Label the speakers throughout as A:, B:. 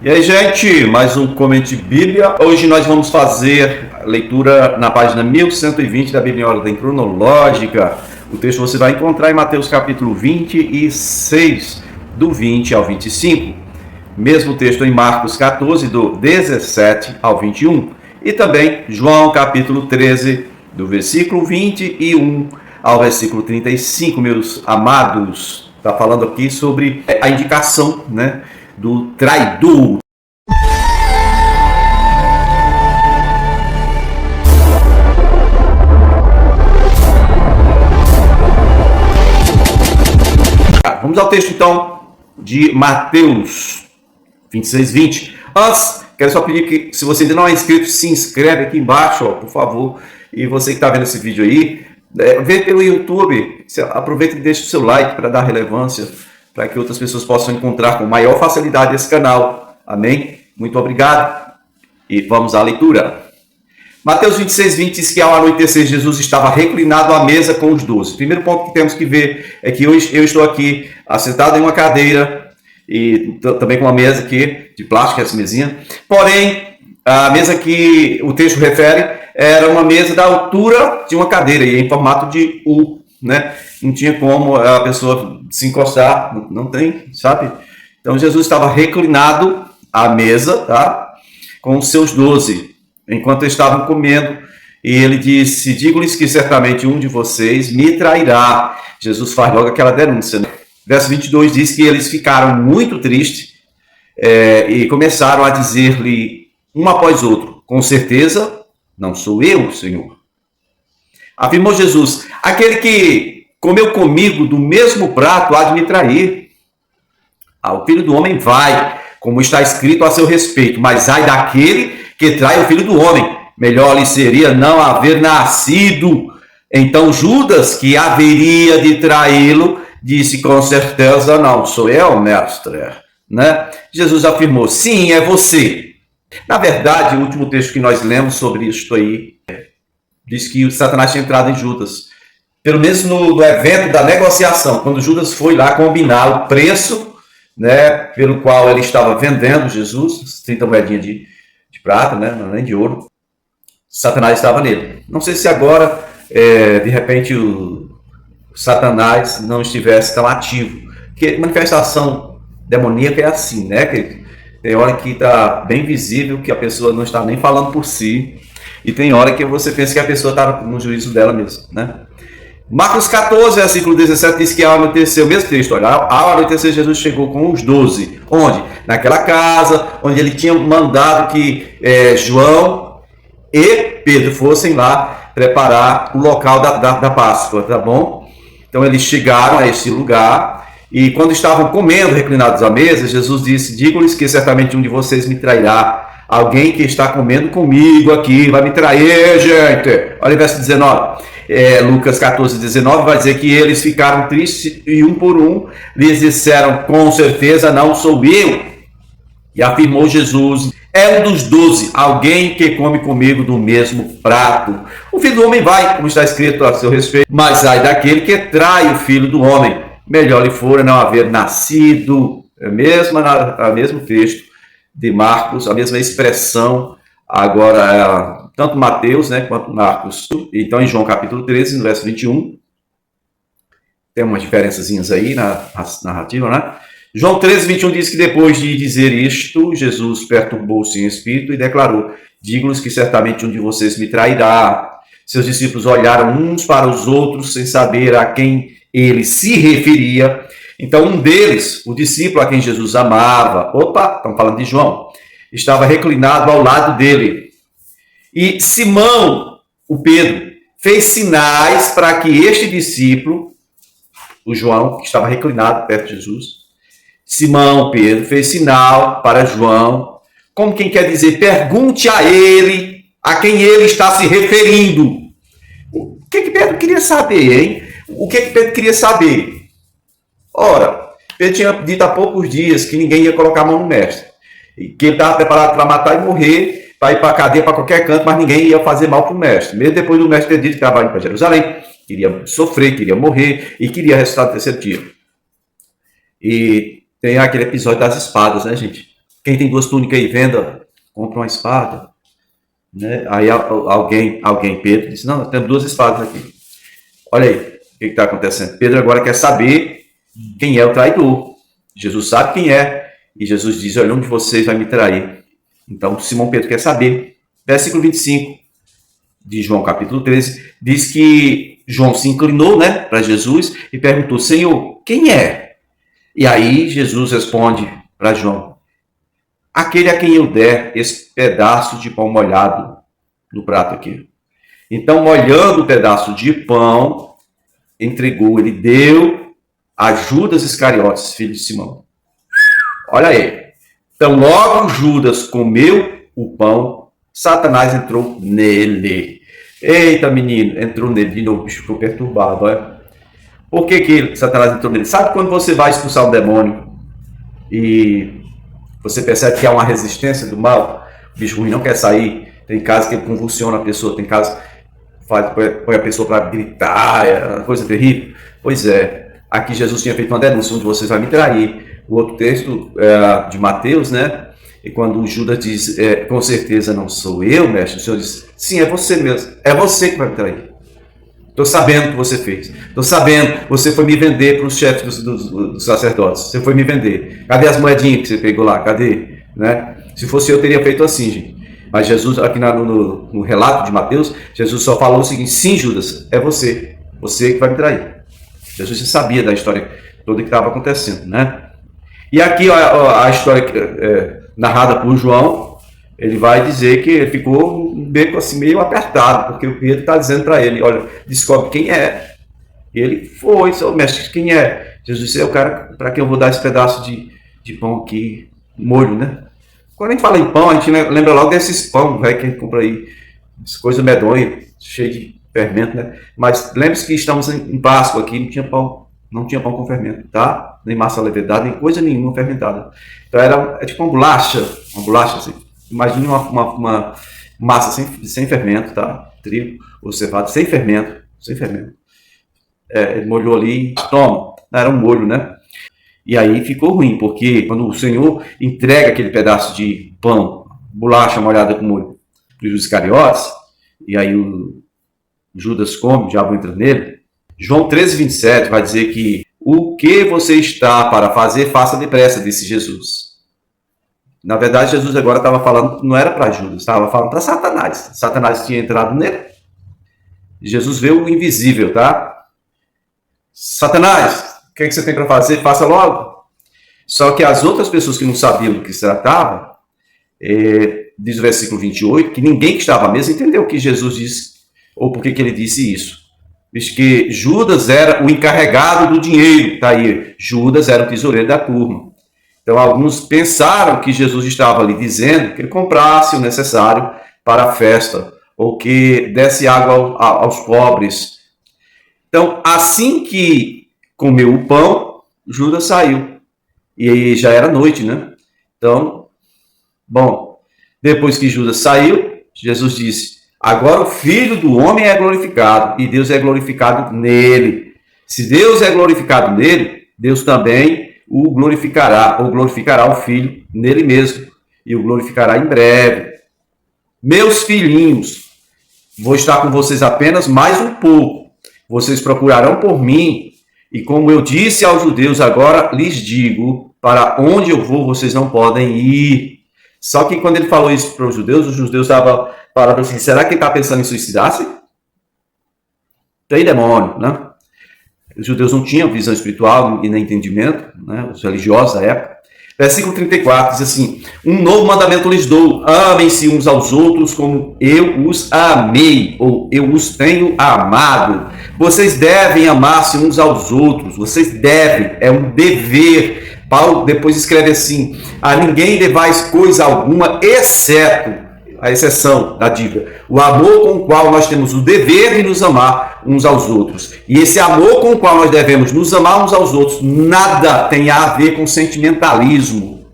A: E aí, gente, mais um Comente Bíblia. Hoje nós vamos fazer a leitura na página 1120 da Bíblia em Ordem Cronológica. O texto você vai encontrar em Mateus capítulo 26, do 20 ao 25. Mesmo texto em Marcos 14, do 17 ao 21. E também João capítulo 13, do versículo 21 ao versículo 35, meus amados. Está falando aqui sobre a indicação, né, do traidor. Vamos ao texto então de Mateus 26, 20. Antes, quero só pedir que, se você ainda não é inscrito, se inscreve aqui embaixo, ó, por favor. E você que está vendo esse vídeo aí, vê pelo YouTube, aproveita e deixa o seu like para dar relevância, para que outras pessoas possam encontrar com maior facilidade esse canal. Amém? Muito obrigado. E vamos à leitura. Mateus 26, 20 diz que ao anoitecer Jesus estava reclinado à mesa com os 12. O primeiro ponto que temos que ver é que hoje eu estou aqui assentado em uma cadeira e também com uma mesa aqui de plástico, essa mesinha. Porém, a mesa que o texto refere era uma mesa da altura de uma cadeira e em formato de U, né? Não tinha como a pessoa se encostar, não tem, sabe? Então Jesus estava reclinado à mesa, tá? Com os seus 12, enquanto estavam comendo, e ele disse: digo-lhes que certamente um de vocês me trairá. Jesus faz logo aquela denúncia, né? Verso 22 diz que eles ficaram muito tristes e começaram a dizer-lhe um após outro: com certeza não sou eu, Senhor. Afirmou Jesus: aquele que comeu comigo do mesmo prato há de me trair. O Filho do Homem vai, como está escrito a seu respeito, mas ai daquele que trai o Filho do Homem. Melhor lhe seria não haver nascido. Então Judas, que haveria de traí-lo, disse: com certeza não sou eu, mestre. Né? Jesus afirmou: sim, é você. Na verdade, o último texto que nós lemos sobre isso aí diz que o Satanás tinha entrado em Judas. Pelo menos no evento da negociação, quando Judas foi lá combinar o preço, né, pelo qual ele estava vendendo Jesus, 30 moedinhas de prata, né, nem de ouro, Satanás estava nele. Não sei se agora, de repente, o Satanás não estivesse tão ativo. Porque manifestação demoníaca é assim, né? Que tem hora que está bem visível que a pessoa não está nem falando por si, e tem hora que você pensa que a pessoa está no juízo dela mesmo, né? Marcos 14, versículo 17, diz que ao anoitecer, o mesmo texto, olha, ao anoitecer Jesus chegou com os 12. Onde? Naquela casa onde ele tinha mandado que João e Pedro fossem lá preparar o local da Páscoa, tá bom? Então eles chegaram a esse lugar e quando estavam comendo, reclinados à mesa, Jesus disse: digo-lhes que certamente um de vocês me trairá. Alguém que está comendo comigo aqui vai me trair, gente. Olha o verso 19. Lucas 14, 19 vai dizer que eles ficaram tristes e um por um lhes disseram: com certeza não sou eu. E afirmou Jesus: é um dos 12, alguém que come comigo do mesmo prato. O Filho do Homem vai, como está escrito a seu respeito, mas ai daquele que trai o Filho do Homem. Melhor lhe fora não haver nascido. É o mesmo texto de Marcos, a mesma expressão agora, tanto Mateus, né, quanto Marcos. Então em João capítulo 13, no verso 21, tem umas diferençazinhas aí na narrativa, né? João 13, 21 diz que depois de dizer isto, Jesus perturbou-se em espírito e declarou: digo-lhes que certamente um de vocês me trairá. Seus discípulos olharam uns para os outros sem saber a quem ele se referia. Então um deles, o discípulo a quem Jesus amava, estamos falando de João, estava reclinado ao lado dele. E Simão, o Pedro, fez sinais para que este discípulo, o João, que estava reclinado perto de Jesus, Simão, Pedro, fez sinal para João, como quem quer dizer: pergunte a ele a quem ele está se referindo. O que Pedro queria saber, hein? O que Pedro queria saber? Ora, Pedro tinha dito há poucos dias que ninguém ia colocar a mão no mestre, que ele estava preparado para matar e morrer, para ir para a cadeia, para qualquer canto, mas ninguém ia fazer mal para o mestre. Mesmo depois do mestre ter dito que estava indo para Jerusalém, queria sofrer, queria morrer e queria ressuscitar no terceiro dia. E tem aquele episódio das espadas, né, gente? Quem tem 2 túnicas aí, venda, compra uma espada. Né? Aí alguém, Pedro, disse, não, nós temos 2 espadas aqui. Olha aí, o que está acontecendo? Pedro agora quer saber quem é o traidor. Jesus sabe quem é. E Jesus diz, olha, um de vocês vai me trair. Então, Simão Pedro quer saber. Versículo 25 de João, capítulo 13, diz que João se inclinou, né, para Jesus e perguntou, Senhor, quem é? E aí Jesus responde para João, aquele a quem eu der esse pedaço de pão molhado no prato aqui. Então, molhando o pedaço de pão, entregou, ele deu a Judas Iscariotes, filho de Simão. Olha aí. Então, logo Judas comeu o pão, Satanás entrou nele. Eita, menino, entrou nele de novo, o bicho ficou perturbado. Olha. Por que Satanás entrou nele? Sabe quando você vai expulsar um demônio e você percebe que há uma resistência do mal? O bicho ruim não quer sair. Tem casos que ele convulsiona a pessoa, tem casos que põe a pessoa para gritar, é uma coisa terrível. Pois é, aqui Jesus tinha feito uma denúncia, um de vocês vai me trair. O outro texto é de Mateus, né? E quando o Judas diz, com certeza não sou eu, mestre, o Senhor diz, sim, é você mesmo, é você que vai me trair. Estou sabendo o que você fez. Estou sabendo, você foi me vender para os chefes dos sacerdotes. Você foi me vender. Cadê as moedinhas que você pegou lá? Cadê? Né? Se fosse eu, teria feito assim, gente. Mas Jesus, aqui no relato de Mateus, Jesus só falou o seguinte, sim, Judas, é você. Você que vai me trair. Jesus já sabia da história toda que estava acontecendo, né? E aqui a história narrada por João, ele vai dizer que ele ficou um beco assim meio apertado, porque o Pedro está dizendo para ele, olha, descobre quem é. E ele foi, seu mestre, quem é? Jesus disse, é o cara para quem eu vou dar esse pedaço de pão aqui, molho, né? Quando a gente fala em pão, a gente lembra logo desses pão, velho, que a gente compra aí, coisa medonha, cheio de fermento, né? Mas lembre-se que estamos em Páscoa aqui, não tinha pão com fermento, tá? Nem massa levedada, nem coisa nenhuma fermentada. Então é tipo uma bolacha assim. Imagine uma massa sem fermento, tá? Trigo ou cevada, sem fermento. Ele molhou ali, toma, era um molho, né? E aí ficou ruim, porque quando o Senhor entrega aquele pedaço de pão, bolacha molhada com molho, para os Iscariotes, e aí o Judas come, o diabo entra nele, João 13:27 vai dizer que o que você está para fazer, faça depressa, disse Jesus. Na verdade, Jesus agora estava falando, não era para Judas, estava falando para Satanás. Satanás tinha entrado nele. Jesus vê o invisível, tá? Satanás, o que você tem para fazer? Faça logo. Só que as outras pessoas que não sabiam do que se tratava, diz o versículo 28, que ninguém que estava à mesa entendeu o que Jesus disse, ou por que ele disse isso. Visto que Judas era o encarregado do dinheiro, tá aí. Judas era o tesoureiro da turma. Então, alguns pensaram que Jesus estava ali dizendo que ele comprasse o necessário para a festa, ou que desse água aos pobres. Então, assim que comeu o pão, Judas saiu. E aí já era noite, né? Então, bom, depois que Judas saiu, Jesus disse, agora o Filho do Homem é glorificado, e Deus é glorificado nele. Se Deus é glorificado nele, Deus também o glorificará, ou glorificará o Filho nele mesmo, e o glorificará em breve. Meus filhinhos, vou estar com vocês apenas mais um pouco. Vocês procurarão por mim, e como eu disse aos judeus, agora lhes digo, para onde eu vou, vocês não podem ir. Só que quando ele falou isso para os judeus estavam falando assim, será que ele está pensando em suicidar-se? Tem demônio, né? Os judeus não tinham visão espiritual e nem entendimento, né? Os religiosos da época. Versículo 34 diz assim, um novo mandamento lhes dou, amem-se uns aos outros como eu os amei, ou eu os tenho amado. Vocês devem amar-se uns aos outros, vocês devem, é um dever. Paulo depois escreve assim, a ninguém devais coisa alguma, exceto, a exceção da dívida, o amor com o qual nós temos o dever de nos amar uns aos outros. E esse amor com o qual nós devemos nos amar uns aos outros, nada tem a ver com sentimentalismo.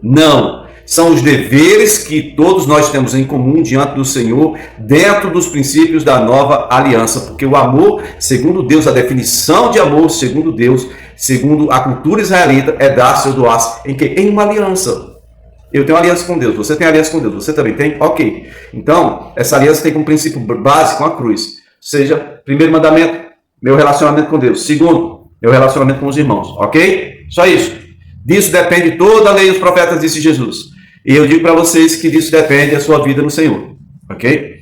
A: Não. São os deveres que todos nós temos em comum diante do Senhor, dentro dos princípios da nova aliança. Porque o amor, segundo Deus, a definição de amor, segundo Deus, segundo a cultura israelita, é dar-se ou doar-se em uma aliança. Eu tenho aliança com Deus, você tem aliança com Deus, você também tem? Ok. Então, essa aliança tem como princípio básico a cruz. Ou seja, primeiro mandamento, meu relacionamento com Deus. Segundo, meu relacionamento com os irmãos. Ok? Só isso. Disso depende toda a lei e os profetas, disse Jesus. E eu digo para vocês que disso depende a sua vida no Senhor. Ok?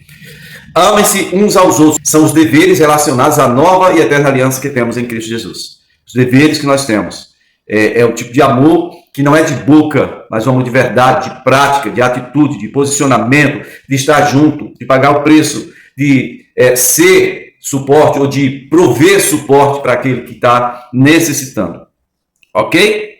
A: Amem-se uns aos outros. São os deveres relacionados à nova e eterna aliança que temos em Cristo Jesus. Os deveres que nós temos. É o tipo de amor que não é de boca, mas um amor de verdade, de prática, de atitude, de posicionamento, de estar junto, de pagar o preço, de ser suporte ou de prover suporte para aquele que está necessitando. Ok?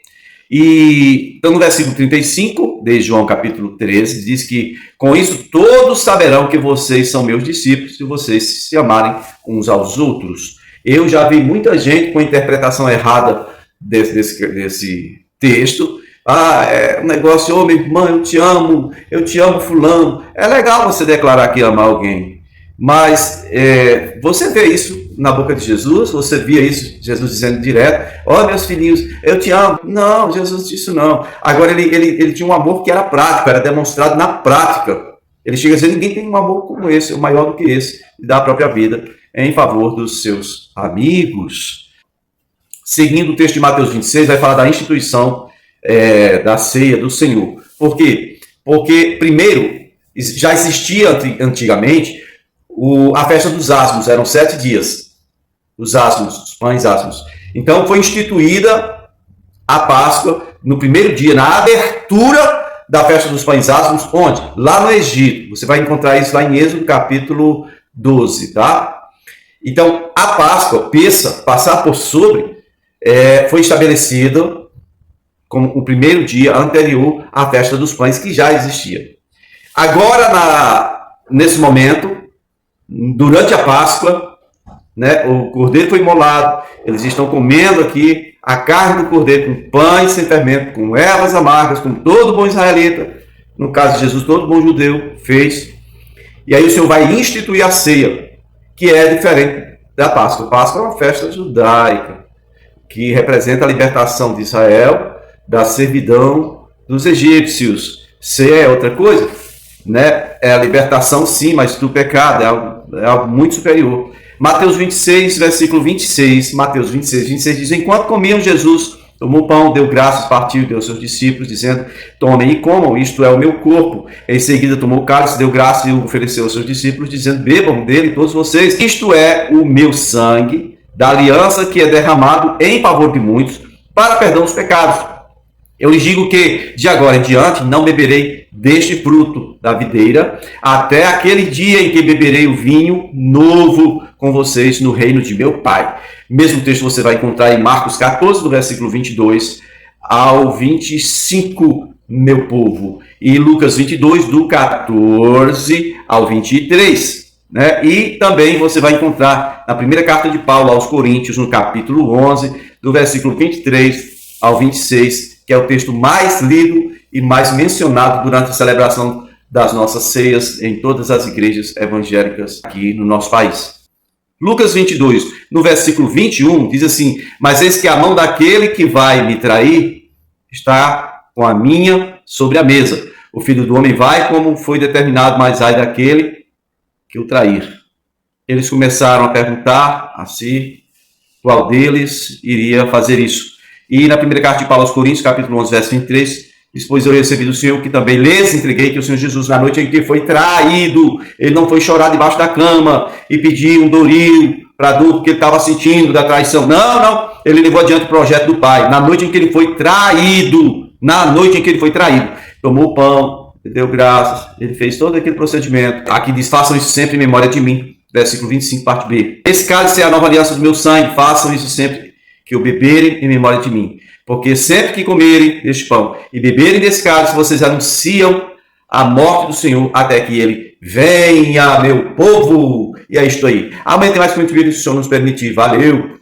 A: E então no versículo 35 de João capítulo 13, diz que com isso todos saberão que vocês são meus discípulos se vocês se amarem uns aos outros. Eu já vi muita gente com interpretação errada desse texto. É um negócio, ô, minha irmã, eu te amo fulano. É legal você declarar que ama alguém, mas você vê isso na boca de Jesus? Você via isso, Jesus dizendo direto, ó, meus filhinhos, eu te amo? Não, Jesus disse isso não. Agora ele tinha um amor que era prático, era demonstrado na prática. Ele chega a dizer, ninguém tem um amor como esse, ou maior do que esse, de dar a própria vida em favor dos seus amigos. Seguindo o texto de Mateus 26, vai falar da instituição da ceia do Senhor. Por quê? Porque, primeiro, já existia antigamente a festa dos ázimos, eram 7 dias, os ázimos, os pães ázimos. Então, foi instituída a Páscoa no primeiro dia, na abertura da festa dos pães ázimos, onde? Lá no Egito. Você vai encontrar isso lá em Êxodo, capítulo 12, tá? Então, a Páscoa, passar por sobre, foi estabelecido como o primeiro dia anterior à festa dos pães, que já existia. Agora, nesse momento, durante a Páscoa, né, o cordeiro foi imolado, eles estão comendo aqui a carne do cordeiro com pães sem fermento, com ervas amargas, como todo bom israelita, no caso de Jesus, todo bom judeu fez. E aí o Senhor vai instituir a ceia, que é diferente da Páscoa. A Páscoa é uma festa judaica, que representa a libertação de Israel da servidão dos egípcios. Ceia é outra coisa, né? É a libertação, sim, mas do pecado, é algo muito superior. Mateus 26, versículo 26, Mateus 26, 26 diz, enquanto comiam, Jesus tomou o pão, deu graças, partiu e deu aos seus discípulos, dizendo, tomem e comam, isto é o meu corpo. Em seguida tomou o cálice, deu graças e o ofereceu aos seus discípulos, dizendo, bebam dele todos vocês, isto é o meu sangue, da aliança que é derramado em favor de muitos, para perdão dos pecados. Eu lhes digo que, de agora em diante, não beberei deste fruto da videira, até aquele dia em que beberei o vinho novo com vocês no reino de meu Pai. Mesmo texto você vai encontrar em Marcos 14, do versículo 22 ao 25, meu povo. E Lucas 22, do 14 ao 23. Né? E também você vai encontrar na primeira carta de Paulo aos Coríntios, no capítulo 11, do versículo 23 ao 26, que é o texto mais lido e mais mencionado durante a celebração das nossas ceias em todas as igrejas evangélicas aqui no nosso país. Lucas 22, no versículo 21, diz assim, mas eis que a mão daquele que vai me trair está com a minha sobre a mesa. O Filho do Homem vai como foi determinado, mas ai daquele que o trair. Eles começaram a perguntar a si qual deles iria fazer isso. E na primeira carta de Paulo aos Coríntios, capítulo 11, verso 23, depois eu recebi do Senhor que também lhes entreguei que o Senhor Jesus, na noite em que foi traído, ele não foi chorar debaixo da cama e pedir um doril para adulto que ele estava sentindo da traição. Não, ele levou adiante o projeto do Pai. Na noite em que ele foi traído, tomou o pão, deu graças, ele fez todo aquele procedimento. Aqui diz, façam isso sempre em memória de mim. Versículo 25, parte B. Esse cálice é a nova aliança do meu sangue, façam isso sempre que o beberem em memória de mim. Porque sempre que comerem deste pão e beberem desse cálice, vocês anunciam a morte do Senhor até que ele venha, meu povo. E é isto aí. Amanhã tem mais muito vídeo, se o Senhor nos permitir. Valeu!